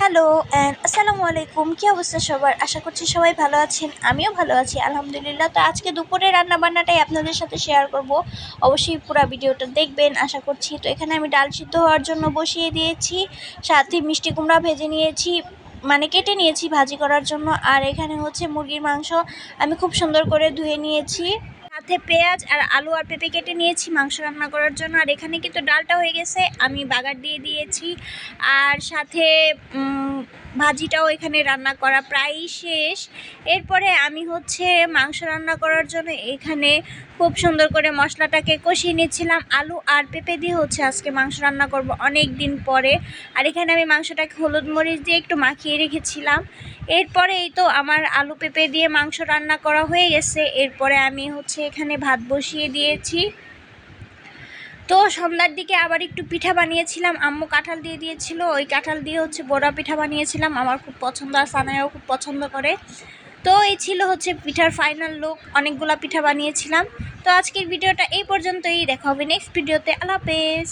Hello and আসসালামু আলাইকুম। কী অবস্থা সবার? আশা করছি সবাই ভালো আছেন। আমিও ভালো আছি আলহামদুলিল্লাহ। তো আজকে দুপুরে রান্নাবান্নাটাই আপনাদের সাথে শেয়ার করব। অবশ্যই পুরো ভিডিওটা দেখবেন আশা করছি। তো এখানে আমি ডাল সিদ্ধ হওয়ার জন্য বসিয়ে দিয়েছি, সাথে মিষ্টি কুমড়া ভেজে নিয়েছি, মানে কেটে নিয়েছি ভাজি করার জন্য। আর এখানে হচ্ছে মুরগির মাংস আমি খুব সুন্দর করে ধুয়ে নিয়েছি, সাথে পেঁয়াজ আর আলু আর পেঁপে কেটে নিয়েছি মাংস রান্না করার জন্য। আর এখানে কিন্তু ডালটা হয়ে গেছে, আমি বাগার দিয়ে দিয়েছি। আর সাথে ভাজিটাও এখানে রান্না করা প্রায় শেষ। এরপরে আমি হচ্ছে মাংস রান্না করার জন্য এখানে খুব সুন্দর করে মশলাটাকে কষিয়ে নিচ্ছিলাম। আলু আর পেঁপে দিয়ে হচ্ছে আজকে মাংস রান্না করব অনেক দিন পরে। আর এখানে আমি মাংসটাকে হলুদ মরিচ দিয়ে একটু মাখিয়ে রেখেছিলাম। এরপরে এই তো আমার আলু পেঁপে দিয়ে মাংস রান্না করা হয়ে গেছে। এরপরে আমি হচ্ছে এখানে ভাত বসিয়ে দিয়েছি। তো সন্ধ্যার দিকে আবার একটু পিঠা বানিয়েছিলাম, আম্মু কাঁঠাল দিয়ে দিয়েছিল, ওই কাঁঠাল দিয়ে হচ্ছে বড়া পিঠা বানিয়েছিলাম। আমার খুব পছন্দ, আর সানায়াও খুব পছন্দ করে। তো এই ছিল হচ্ছে পিঠার ফাইনাল লুক, অনেকগুলা পিঠা বানিয়েছিলাম। তো আজকের ভিডিওটা এই পর্যন্তই, দেখা হবে নেক্সট ভিডিওতে। আল্লাহ হাফেজ।